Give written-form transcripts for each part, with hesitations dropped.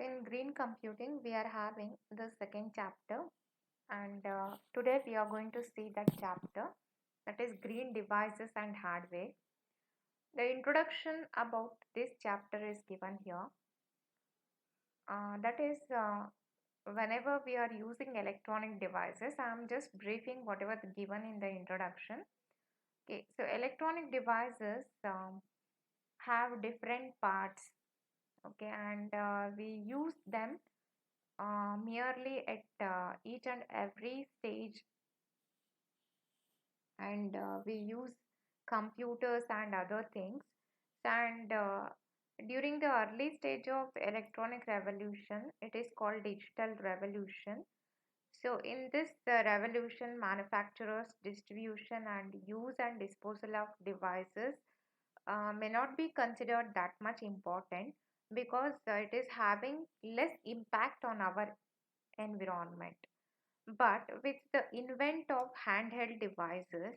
In green computing, we are having the second chapter, and today we are going to see that chapter, that is green devices and hardware. The introduction about this chapter is given here. That is, whenever we are using electronic devices, I am just briefing whatever given in the introduction. Okay, so electronic devices have different parts. Okay, and we use them merely at each and every stage, and we use computers and other things, and during the early stage of electronic revolution, it is called digital revolution. So in this revolution, manufacturers, distribution and use and disposal of devices may not be considered that much important, because it is having less impact on our environment. But with the invent of handheld devices,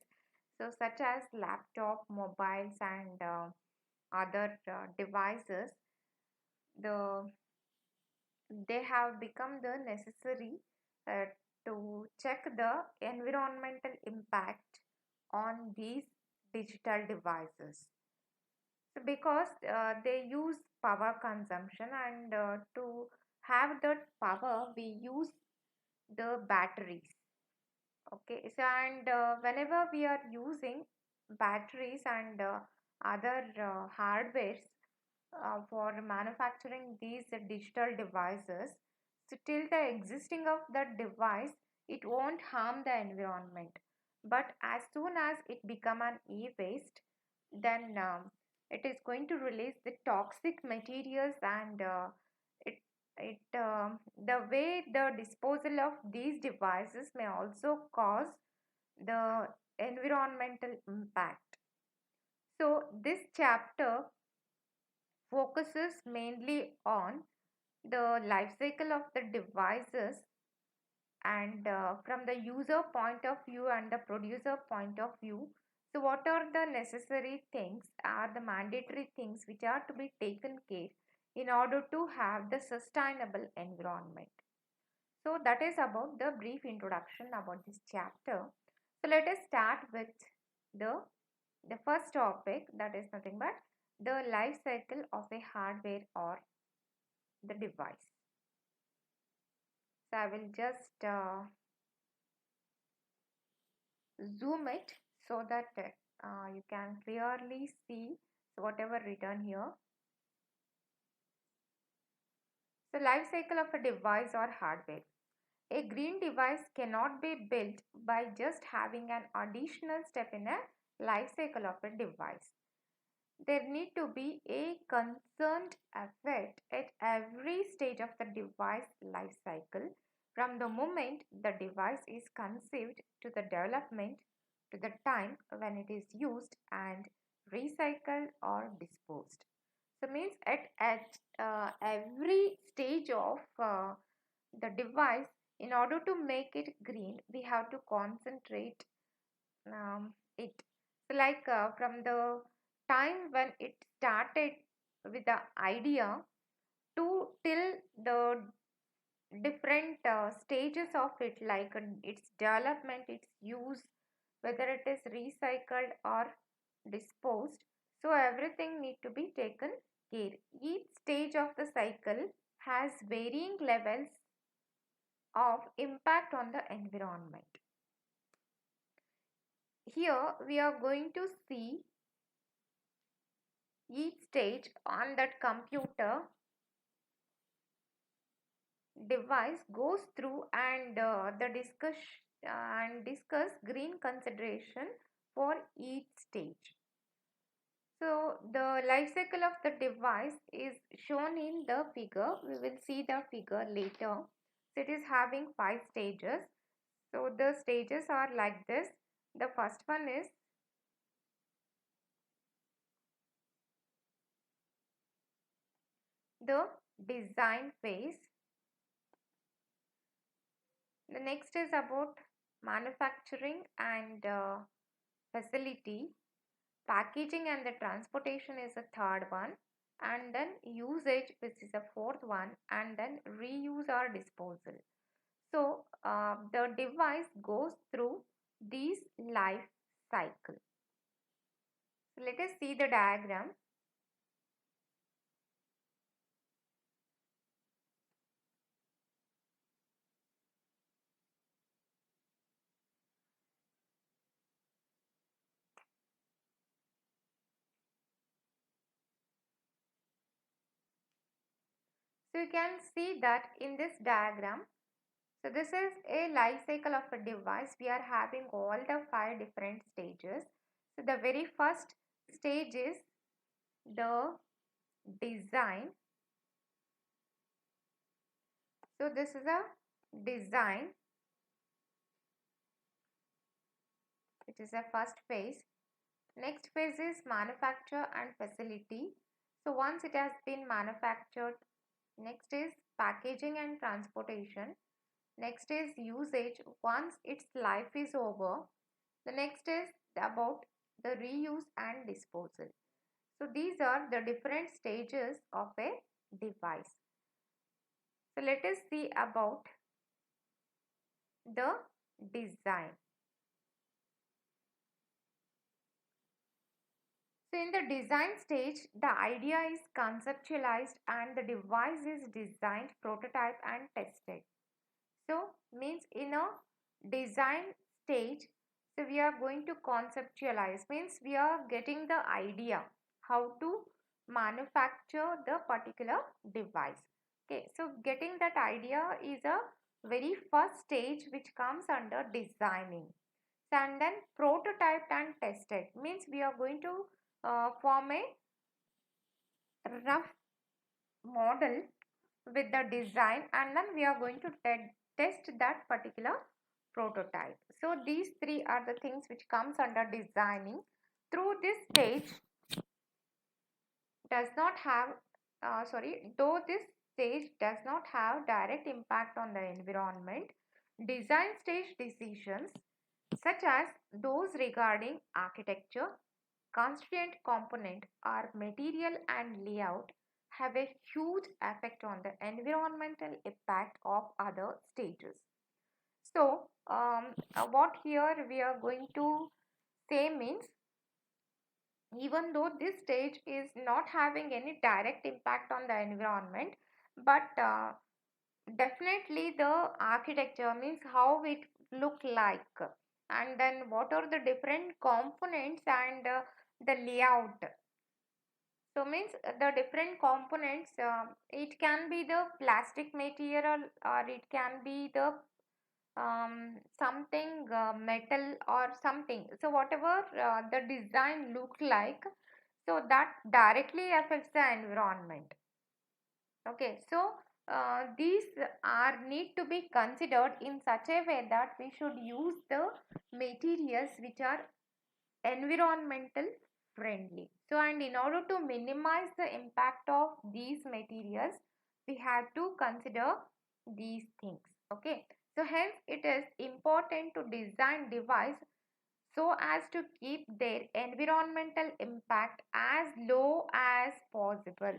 so such as laptop, mobiles, and other devices, the they have become the necessary uh, to check the environmental impact on these digital devices. So because they use power consumption, and to have that power, we use the batteries. Okay, so and whenever we are using batteries and other hardwares for manufacturing these digital devices, so till the existing of that device, it won't harm the environment. But as soon as it become an e-waste, then it is going to release the toxic materials, and it the way the disposal of these devices may also cause the environmental impact. So this chapter focuses mainly on the life cycle of the devices, and from the user point of view and the producer point of view. So what are the necessary things, are the mandatory things which are to be taken care in order to have the sustainable environment. So that is about the brief introduction about this chapter. So let us start with the the first topic, that is nothing but the life cycle of a hardware or the device. So I will just zoom it so that you can clearly see whatever written here. So life cycle of a device or hardware. A green device cannot be built by just having an additional step in a life cycle of a device. There need to be a concerned effort at every stage of the device life cycle, from the moment the device is conceived to the development to the time when it is used and recycled or disposed. So means at every stage of the device, in order to make it green, we have to concentrate it. So like from the time when it started with the idea to till the different stages of it, like its development, its use, whether it is recycled or disposed. So everything need to be taken care. Each stage of the cycle has varying levels of impact on the environment. Here we are going to see each stage on that computer device goes through, and discuss green consideration for each stage. So the life cycle of the device is shown in the figure. We will see the figure later. So it is having 5 stages. So the stages are like this. The first one is the design phase. The next is about manufacturing and facility. Packaging and the transportation is the third one. and then usage, which is the fourth one, and then reuse or disposal. So the device goes through these life cycle. So let us see the diagram. So you can see that in this diagram. So this is a life cycle of a device. We are having all the 5 different stages. So the very first stage is the design. So this is a design. It is a first phase. Next phase is manufacture and facility. So once it has been manufactured, next is packaging and transportation. Next is usage once its life is over. The next is about the reuse and disposal. So these are the different stages of a device. So let us see about the design. So in the design stage, the idea is conceptualized and the device is designed, prototype and tested. So means in a design stage, so we are going to conceptualize, means we are getting the idea how to manufacture the particular device. Okay, so getting that idea is a very first stage which comes under designing. And then prototype and tested means we are going to form a rough model with the design, and then we are going to test that particular prototype. So these three are the things which comes under designing. Through this stage does not have though this stage does not have direct impact on the environment, design stage decisions such as those regarding architecture, constituent component or material and layout have a huge effect on the environmental impact of other stages. So, what here we are going to say means, even though this stage is not having any direct impact on the environment, but definitely the architecture means how it look like, and then what are the different components and the layout. So means the different components, it can be the plastic material or it can be the something metal or something. So whatever the design look like, so that directly affects the environment. Okay, so these are need to be considered in such a way that we should use the materials which are environmental friendly. So, and in order to minimize the impact of these materials, we have to consider these things. Okay, so hence it is important to design device so as to keep their environmental impact as low as possible.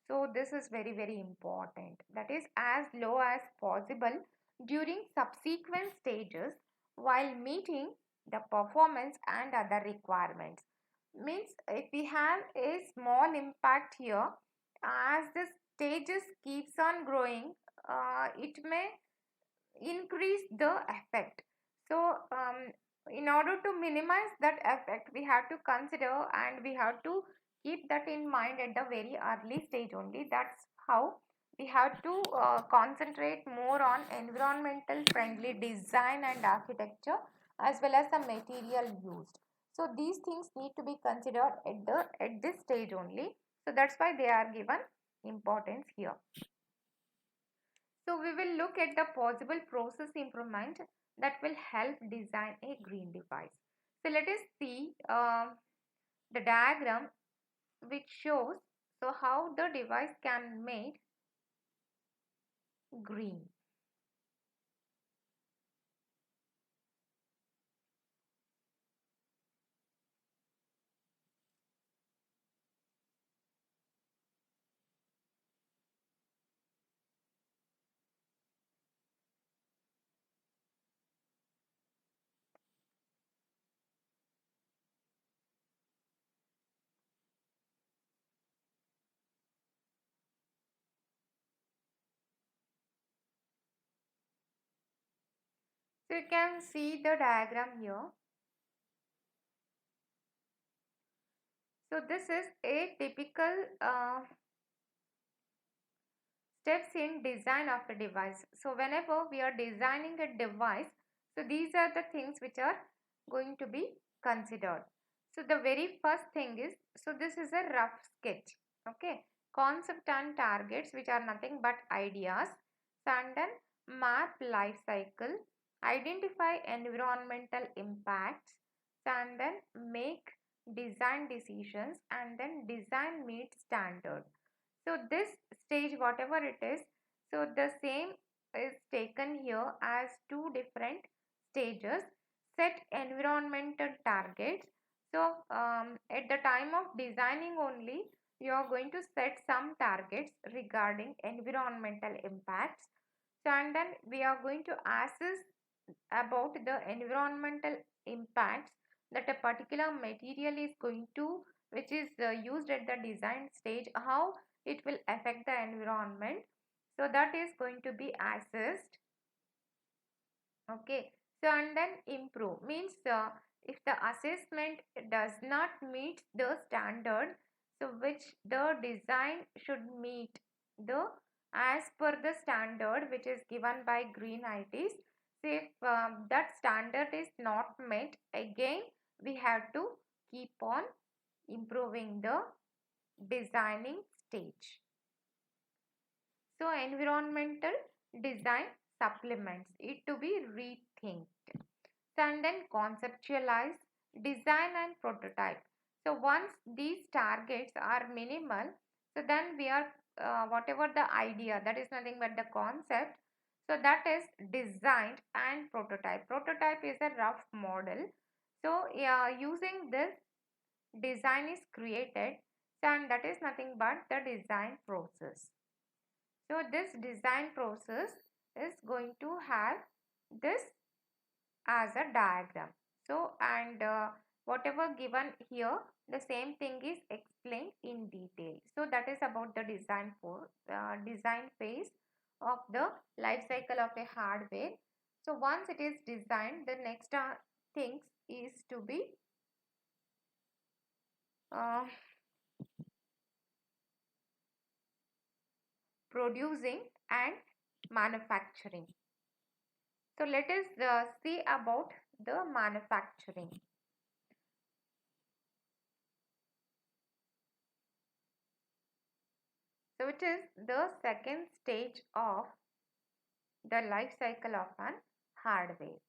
So this is very important, that is as low as possible during subsequent stages while meeting the performance and other requirements. Means if we have a small impact here, as the stages keeps on growing, it may increase the effect. So in order to minimize that effect, we have to consider and we have to keep that in mind at the very early stage only. That's how we have to concentrate more on environmental friendly design and architecture as well as the material used. So these things need to be considered at this stage only. So that's why they are given importance here. So we will look at the possible process improvement that will help design a green device. So let us see the diagram which shows so how the device can made green. So you can see the diagram here. So this is a typical steps in design of a device. So whenever we are designing a device, so these are the things which are going to be considered. So the very first thing is, so this is a rough sketch. Okay, concept and targets, which are nothing but ideas, and then map life cycle, identify environmental impacts, and then make design decisions, and then design meet standard. So this stage, whatever it is, so the same is taken here as two different stages. Set environmental targets. So at the time of designing only, you are going to set some targets regarding environmental impacts. So and then we are going to assess about the environmental impacts that a particular material is going to, which is used at the design stage, how it will affect the environment. So that is going to be assessed. Okay, so and then improve means if the assessment does not meet the standard, so which the design should meet the as per the standard which is given by green ITs. So if that standard is not met, again we have to keep on improving the designing stage. So environmental design supplements it to be rethinked. And then conceptualize, design and prototype. So once these targets are minimal, so then we are whatever the idea, that is nothing but the concept. So that is designed and prototype. Prototype is a rough model. So yeah, using this design is created, and that is nothing but the design process. So this design process is going to have this as a diagram. So and whatever given here, the same thing is explained in detail. So that is about the design phase of the life cycle of a hardware. So once it is designed, the next things is to be uh, producing and manufacturing. So let us see about the manufacturing. So it is the second stage of the life cycle of an hardware.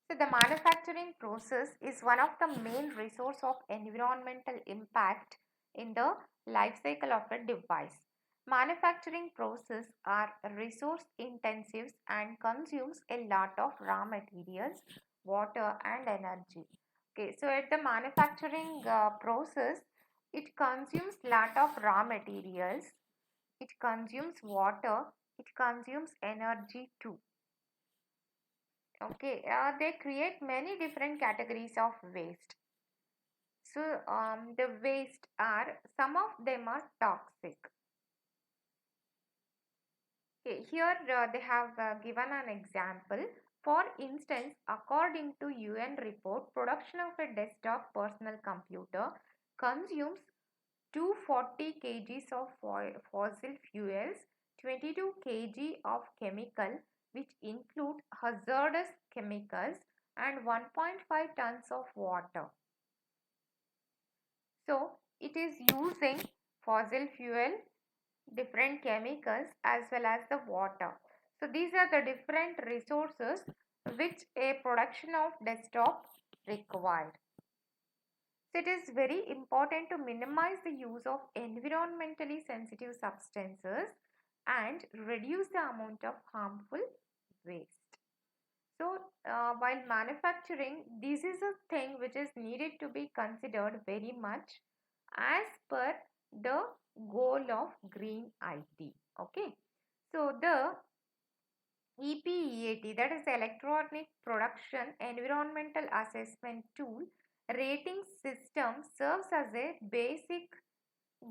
So the manufacturing process is one of the main resource of environmental impact in the life cycle of a device. Manufacturing process are resource intensive and consumes a lot of raw materials, water and energy. Okay, so at the manufacturing process, it consumes lot of raw materials, it consumes water, it consumes energy too. Okay, they create many different categories of waste. So the waste are, some of them are toxic. Okay, here they have given an example. For instance, according to UN report, production of a desktop personal computer consumes 240 kgs of fossil fuels, 22 kg of chemical which include hazardous chemicals, and 1.5 tons of water. So it is using fossil fuel, different chemicals as well as the water. So these are the different resources which a production of desktop required. So it is very important to minimize the use of environmentally sensitive substances and reduce the amount of harmful waste. So while manufacturing, this is a thing which is needed to be considered very much as per the goal of green IT. Okay. So the EPEAT, that is the Electronic Production Environmental Assessment Tool rating system, serves as a basic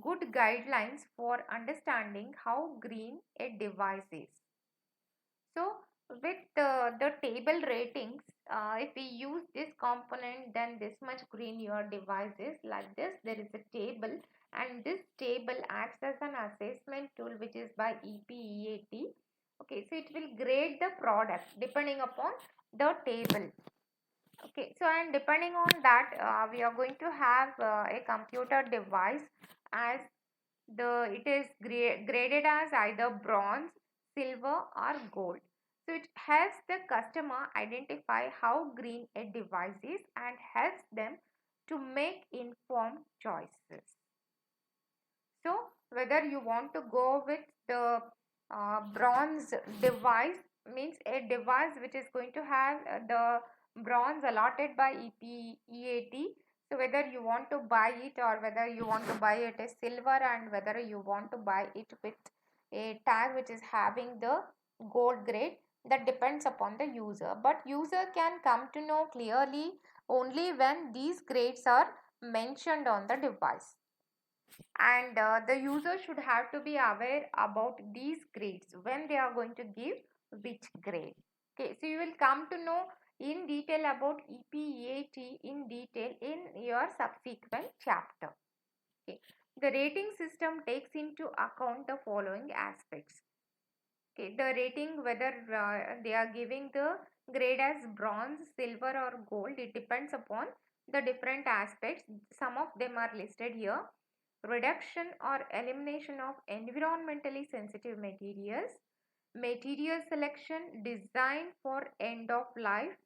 good guidelines for understanding how green a device is. So with the table ratings, if we use this component, then this much green your device is. Like this, there is a table, and this table acts as an assessment tool which is by EPEAT. Okay, so it will grade the product depending upon the table. Okay, so and depending on that, we are going to have a computer device as it is graded as either bronze, silver or gold. So it helps the customer identify how green a device is and helps them to make informed choices. So whether you want to go with the bronze device, means a device which is going to have the bronze allotted by EPEAT. So whether you want to buy it or whether you want to buy it as silver, and whether you want to buy it with a tag which is having the gold grade, that depends upon the user. But user can come to know clearly only when these grades are mentioned on the device, and the user should have to be aware about these grades when they are going to give which grade. Okay, so you will come to know in detail about EPEAT in detail in your subsequent chapter. Okay, the rating system takes into account the following aspects. Okay, the rating, whether they are giving the grade as bronze, silver or gold, it depends upon the different aspects. Some of them are listed here: reduction or elimination of environmentally sensitive materials, material selection designed for end of life,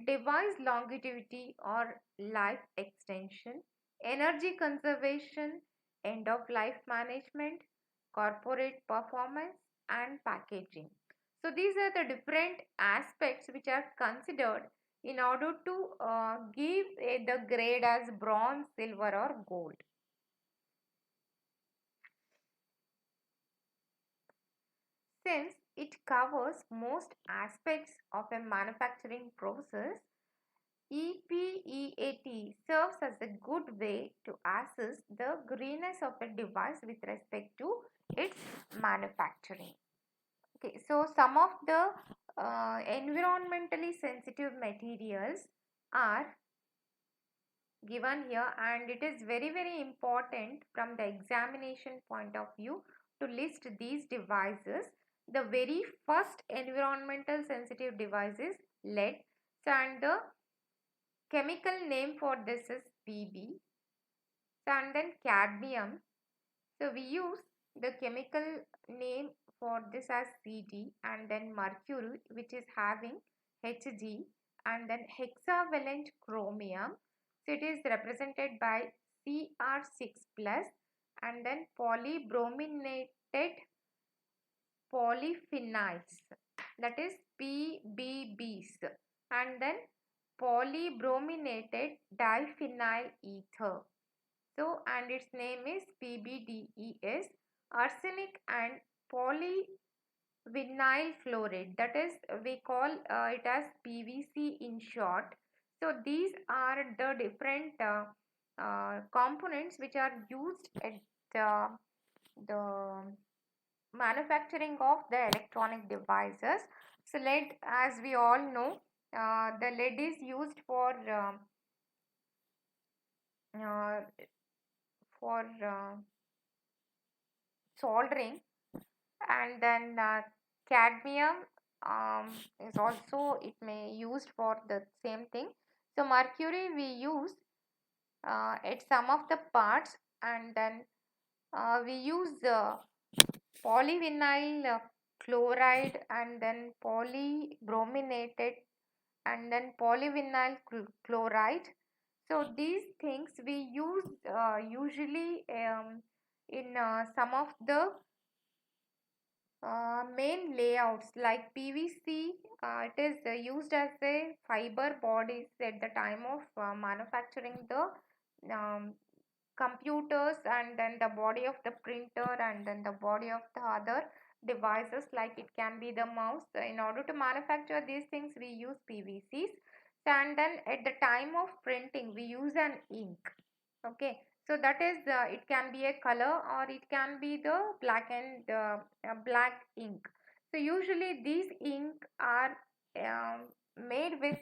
device longevity or life extension, energy conservation, end of life management, corporate performance, and packaging. So, these are the different aspects which are considered in order to give the grade as bronze, silver, or gold. Since it covers most aspects of a manufacturing process, EPEAT serves as a good way to assess the greenness of a device with respect to its manufacturing. Okay, so some of the environmentally sensitive materials are given here, and it is very important from the examination point of view to list these devices. The very first environmental sensitive device is lead, and the chemical name for this is PB, and then cadmium. So we use the chemical name for this as CD, and then mercury which is having Hg, and then hexavalent chromium. So it is represented by Cr6 plus, and then polybrominated polyphenols, that is PBBs, and then polybrominated diphenyl ether. So, and its name is PBDES. Arsenic and polyvinyl fluoride, that is we call it as PVC in short. So these are the different components which are used at the manufacturing of the electronic devices. So lead, as we all know, the lead is used uh, for soldering, and then cadmium is also it may used for the same thing. So mercury we use at some of the parts, and then we use polyvinyl chloride, and then polybrominated, and then polyvinyl chloride. So these things we use usually in some of the main layouts like PVC. It is used as a fiber bodies at the time of manufacturing the computers, and then the body of the printer, and then the body of the other devices, like it can be the mouse. In order to manufacture these things we use PVCs, and then at the time of printing we use an ink. Okay, so that is it can be a color or it can be the black ink. So usually these ink are made with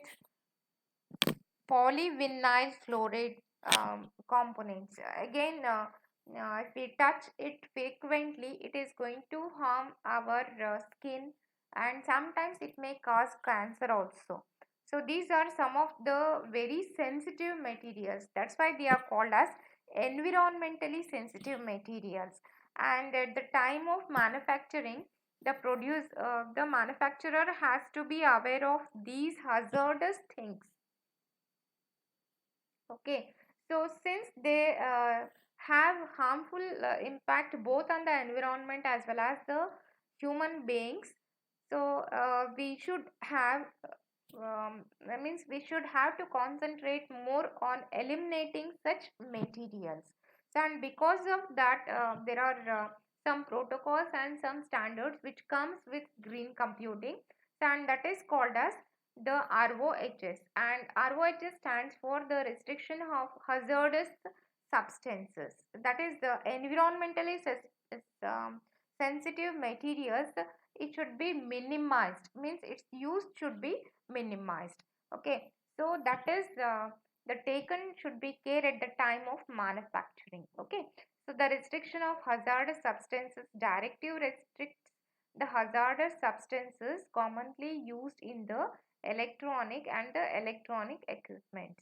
polyvinyl fluoride components. Again, if we touch it frequently, it is going to harm our skin, and sometimes it may cause cancer also. So these are some of the very sensitive materials. That's why they are called as environmentally sensitive materials. And at the time of manufacturing, the manufacturer has to be aware of these hazardous things. Okay, so since they have harmful impact both on the environment as well as the human beings, so we should have that means we should have to concentrate more on eliminating such materials. So, and because of that, there are some protocols and some standards which comes with green computing, and that is called as the ROHS, and ROHS stands for the restriction of hazardous substances. That is the environmentally sensitive materials. It should be minimized. Means its use should be minimized. Okay, so that is the taken should be care at the time of manufacturing. Okay, so the restriction of hazardous substances directive restricts the hazardous substances commonly used in the electronic and the electronic equipment.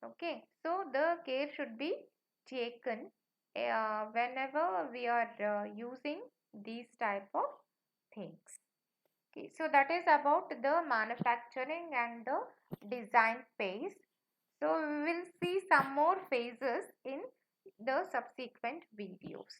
Okay, so the care should be taken whenever we are using these type of things. Okay, so that is about the manufacturing and the design phase. So we will see some more phases in the subsequent videos.